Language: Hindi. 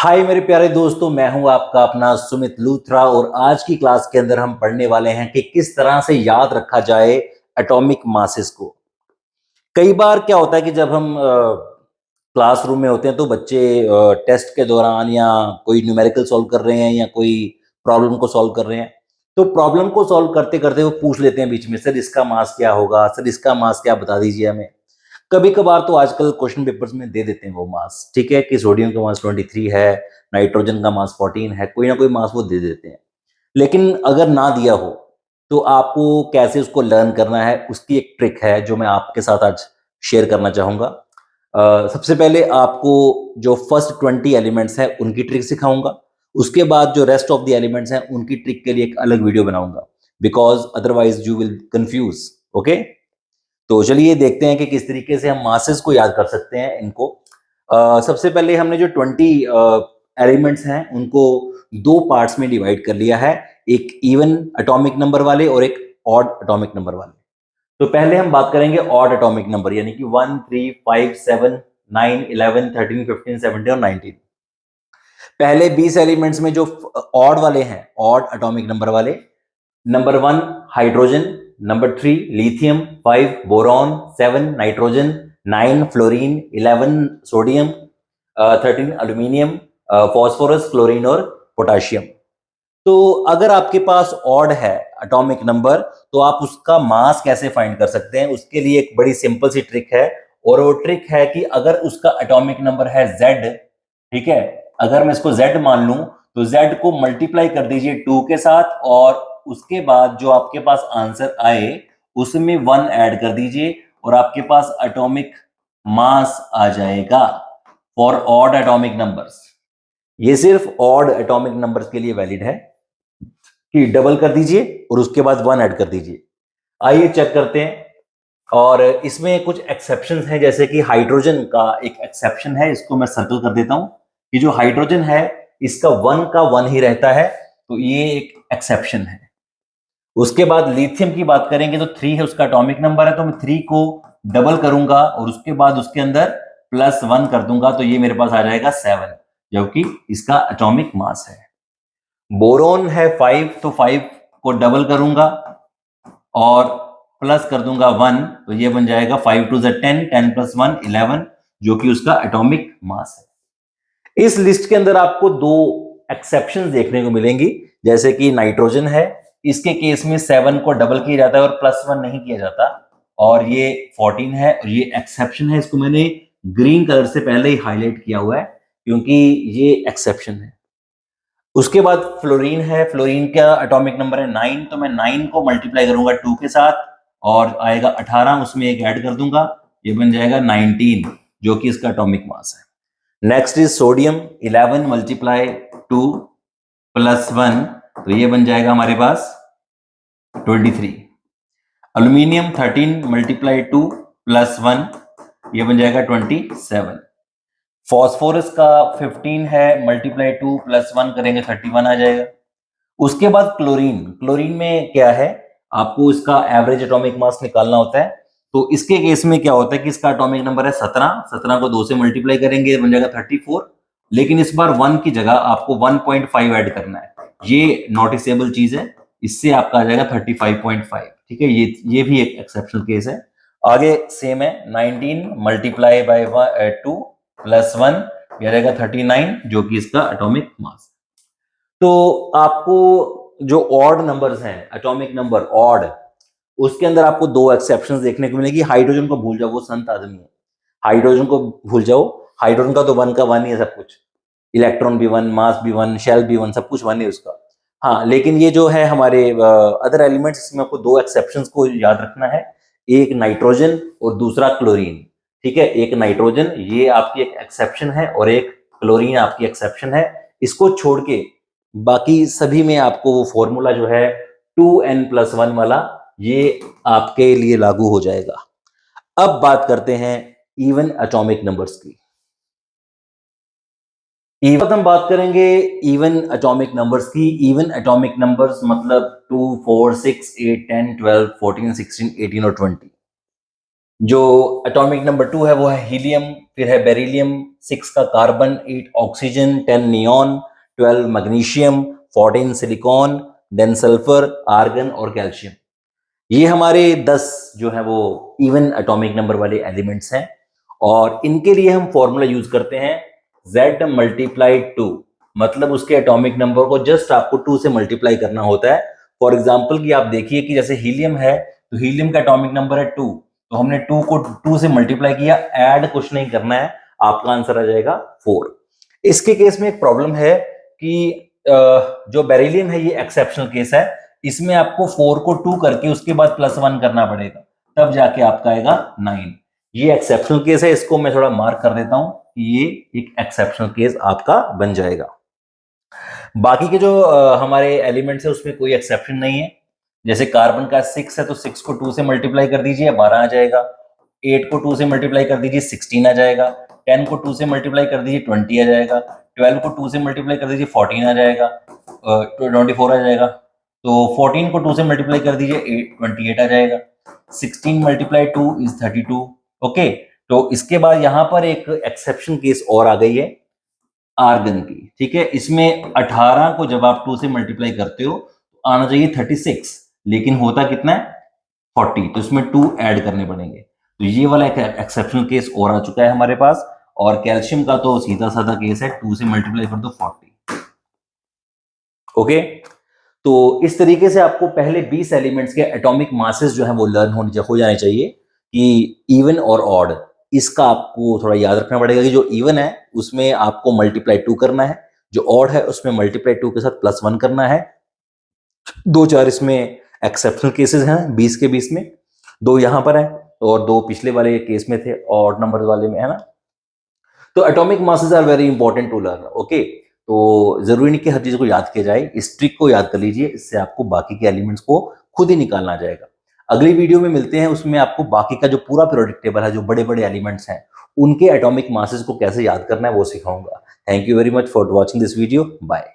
हाय मेरे प्यारे दोस्तों, मैं हूं आपका अपना सुमित लूथरा और आज की क्लास के अंदर हम पढ़ने वाले हैं कि किस तरह से याद रखा जाए एटॉमिक मासेस को। कई बार क्या होता है कि जब हम क्लासरूम में होते हैं तो बच्चे टेस्ट के दौरान या कोई न्यूमेरिकल सॉल्व कर रहे हैं या कोई प्रॉब्लम को सॉल्व कर रहे हैं, तो प्रॉब्लम को सॉल्व करते करते वो पूछ लेते हैं बीच में, सर इसका मास क्या होगा, सर इसका मास क्या, बता दीजिए हमें। कभी-कभार तो आजकल क्वेश्चन पेपर्स में दे देते हैं वो मास, ठीक है, कि सोडियम का मास 23 है, नाइट्रोजन का मास 14 है, कोई ना कोई मास वो दे देते हैं। लेकिन अगर ना दिया हो, तो आपको कैसे उसको लर्न करना है, उसकी एक ट्रिक है जो मैं आपके साथ आज शेयर करना चाहूँगा। सबसे पहले आपको जो फर्स्ट 20 एलिमेंट्स हैं, उनकी ट्रिक सिखाऊँगा। उसके बाद जो रेस्ट ऑफ द एलिमेंट्स हैं, उनकी ट्रिक के लिए एक अलग वीडियो बनाऊँगा, because otherwise you will confuse, okay? तो चलिए देखते हैं कि किस तरीके से हम मासेस को याद कर सकते हैं इनको। सबसे पहले हमने जो 20 एलिमेंट्स हैं उनको दो पार्ट्स में डिवाइड कर लिया है, एक इवन एटॉमिक नंबर वाले और एक ऑड एटॉमिक नंबर वाले। तो पहले हम बात करेंगे ऑड एटॉमिक नंबर, यानी कि 1 3 5 7 9 11 13 15 17 और 19। पहले 20 एलिमेंट्स में जो ऑड वाले हैं, ऑड एटॉमिक नंबर वाले, number 1 hydrogen, number 3 lithium, 5 boron, 7 nitrogen, 9 fluorine, 11 sodium, 13 aluminium, phosphorus, chlorine और पोटाशियम। तो अगर आपके पास ऑड है एटॉमिक नंबर, तो आप उसका मास कैसे फाइंड कर सकते हैं? उसके लिए एक बड़ी सिंपल सी ट्रिक है, और वो ट्रिक है कि अगर उसका एटॉमिक नंबर है Z, ठीक है, अगर मैं इसको Z मान लूं, तो Z को मल्टीप्लाई कर दीजिए 2 के साथ, और उसके बाद जो आपके पास आंसर आए उसमें 1 ऐड कर दीजिए और आपके पास एटॉमिक मास आ जाएगा फॉर ऑड एटॉमिक नंबर्स। ये सिर्फ ऑड एटॉमिक नंबर्स के लिए वैलिड है कि डबल कर दीजिए और उसके बाद 1 ऐड कर दीजिए। आइए चेक करते हैं। और इसमें कुछ एक्सेप्शंस हैं, जैसे कि हाइड्रोजन का एक एक्सेप्शन है, इसको मैं सर्कल कर देता हूं कि जो हाइड्रोजन है इसका 1 का 1 ही रहता है, तो ये एक एक्सेप्शन है। उसके बाद लिथियम की बात करेंगे तो 3 है उसका एटॉमिक नंबर है, तो मैं 3 को डबल करूंगा और उसके बाद उसके अंदर +1 कर दूंगा, तो ये मेरे पास आ जाएगा 7, जबकि इसका एटॉमिक मास है। बोरोन है 5, तो 5 को डबल करूंगा और प्लस कर दूंगा 1, तो ये बन जाएगा 5 2 10, 10 + 1 11, जो कि उसका एटॉमिक मास है। इस लिस्ट के अंदर आपको दो एक्सेप्शंस देखने को मिलेंगी, जैसे कि नाइट्रोजन है, इसके केस में 7 को डबल किया जाता है और +1 नहीं किया जाता, और ये 14 है और ये एक्सेप्शन है। इसको मैंने ग्रीन कलर से पहले ही हाईलाइट किया हुआ है क्योंकि ये एक्सेप्शन है। उसके बाद फ्लोरीन है, फ्लोरीन का एटॉमिक नंबर है 9, तो मैं 9 को मल्टीप्लाई करूंगा 2 के साथ और आएगा 18, उसमें एक ऐड कर दूंगा, ये बन जाएगा 19, जो कि इसका एटॉमिक मास है। नेक्स्ट इज सोडियम, 11 मल्टीप्लाई 2 + 1, तो ये बन जाएगा हमारे पास 23। एल्यूमिनियम 13 मल्टीप्लाई 2 + 1, ये बन जाएगा 27। फॉस्फोरस का 15 है, मल्टीप्लाई 2 + 1 करेंगे 31 आ जाएगा। उसके बाद क्लोरीन, क्लोरीन में क्या है, आपको इसका एवरेज एटॉमिक मास निकालना होता है। तो इसके केस में क्या होता है कि इसका एटॉमिक नंबर है 17, 17 को 2 से मल्टीप्लाई करेंगे बन जाएगा 34, लेकिन इस बार 1 की जगह आपको 1.5 ऐड करना है। ये नोटिसेबल चीज है, इससे आपका आ जाएगा 35.5, ठीक है, ये भी एक एक्सेप्शनल केस है। आगे सेम है, 19 मल्टीप्लाई बाय 2 + 1, ये रहेगा 39, जो कि इसका एटॉमिक मास। तो आपको जो ऑड नंबर्स हैं, एटॉमिक नंबर ऑड, उसके अंदर आपको दो एक्सेप्शंस देखने को मिलेगी। हाइड्रोजन को भूल जाओ, वो संत आदमी है, हाइड्रोजन को भूल जाओ। हाइड्रोजन का तो 1 का 1 ही है सब कुछ, इलेक्ट्रॉन भी 1, मास भी 1, शेल भी 1, सब कुछ 1 है उसका। हाँ, लेकिन ये जो है हमारे अदर एलिमेंट्स, इसमें आपको दो एक्सेप्शंस को याद रखना है, एक नाइट्रोजन और दूसरा क्लोरीन, ठीक है। एक नाइट्रोजन ये आपकी एक एक्सेप्शन है और एक क्लोरीन आपकी एक्सेप्शन है। इसको छोड़ के बाकी सभी में आपको वो फॉर्मूला जो है 2n+1 वाला, ये आपके लिए लागू हो जाएगा। अब बात करते हैं इवन एटॉमिक नंबर्स की। इवन हम बात करेंगे इवन एटॉमिक नंबर्स की। इवन एटॉमिक नंबर्स मतलब 2 4 6 8 10 12 14 16 18 और 20। जो एटॉमिक नंबर 2 है वो है हीलियम, फिर है बेरिलियम, 6 का carbon, 8 oxygen, 10 neon, 12 magnesium, 14 silicon, then sulphur, argon और कैल्शियम। ये हमारे 10 जो है वो इवन एटॉमिक नंबर वाले एलिमेंट्स हैं और इनके लिए हम फॉर्मूला यूज करते हैं Z मल्टीप्लाइड 2, मतलब उसके एटॉमिक नंबर को जस्ट आपको 2 से मल्टीप्लाई करना होता है। फॉर एग्जाम्पल कि आप देखिए कि जैसे हीलियम है तो हीलियम का एटॉमिक नंबर है 2, तो हमने 2 को 2 से मल्टीप्लाई किया, ऐड कुछ नहीं करना है, आपका आंसर आ जाएगा 4। इसके केस में एक प्रॉब्लम है कि जो बेरिलियम है ये एक्सेप्शनल केस है, इसमें आपको 4 को 2 करके उसके बाद +1 करना पड़ेगा, तब जाके आपका आएगा 9। ये एक्सेप्शनल केस है, इसको मैं थोड़ा मार्क कर देता हूं कि ये एक एक्सेप्शनल केस आपका बन जाएगा। बाकी के जो हमारे एलिमेंट्स है उसमें कोई एक्सेप्शन नहीं है। जैसे कार्बन का 6 है तो 6 को 2 से मल्टीप्लाई कर दीजिए 12 आ जाएगा, 8 को 2 से मल्टीप्लाई कर दीजिए 16 आ जाएगा, 10 को 2 से मल्टीप्लाई कर दीजिए 20 आ जाएगा, 12 को 2 से मल्टीप्लाई कर दीजिए 14 आ जाएगा, 24 आ जाएगा, तो 14 को 2 से मल्टीप्लाई कर दीजिए 28 आ जाएगा, 16 मल्टीप्लाई 2 इज 32। ओके, तो इसके बाद यहाँ पर एक एक्सेप्शन केस और आ गई है आर्गन की, ठीक है। इसमें 18 को जब आप 2 से मल्टीप्लाई करते हो तो आना चाहिए 36, लेकिन होता कितना है 40, तो इसमें 2 ऐड करने पड़ेंगे। तो ये वाला एक एक्सेप्शनल केस और आ चुका है हमारे पास। और कैल्शियम का तो सीधा साधा केस है, 2 से मल्टीप्लाई कर दो 40। ओके, तो इस तरीके से आपको पहले 20 एलिमेंट्स के एटॉमिक मासेस जो है वो लर्न हो जाने चाहिए कि इवन और ऑड। इसका आपको थोड़ा याद रखना पड़ेगा कि जो इवन है उसमें आपको मल्टीप्लाई 2 करना है, जो ऑड है उसमें मल्टीप्लाई 2 के साथ +1 करना है। 2-4 इसमें एक्सेप्शनल केसेस हैं 20 के 20 में, 2 यहाँ पर है और 2 पिछले वाले केस में थे ऑड नंबर वाले में, है ना। तो atomic masses are very important to learn. Okay, तो जरूरी नहीं कि हर चीज को याद किया जाए, इस ट्रिक को याद कर लीजिए, इससे आपको बाकी के एलिमेंट्स को खुद ही निकालना आ जाएगा। अगली वीडियो में मिलते हैं, उसमें आपको बाकी का जो पूरा पीरियोडिक टेबल है, जो बड़े बड़े एलिमेंट्स हैं, उनके एटॉमिक मासेस को कैसे याद करना है वो सिखाऊंगा। Thank you very much for watching this video, bye.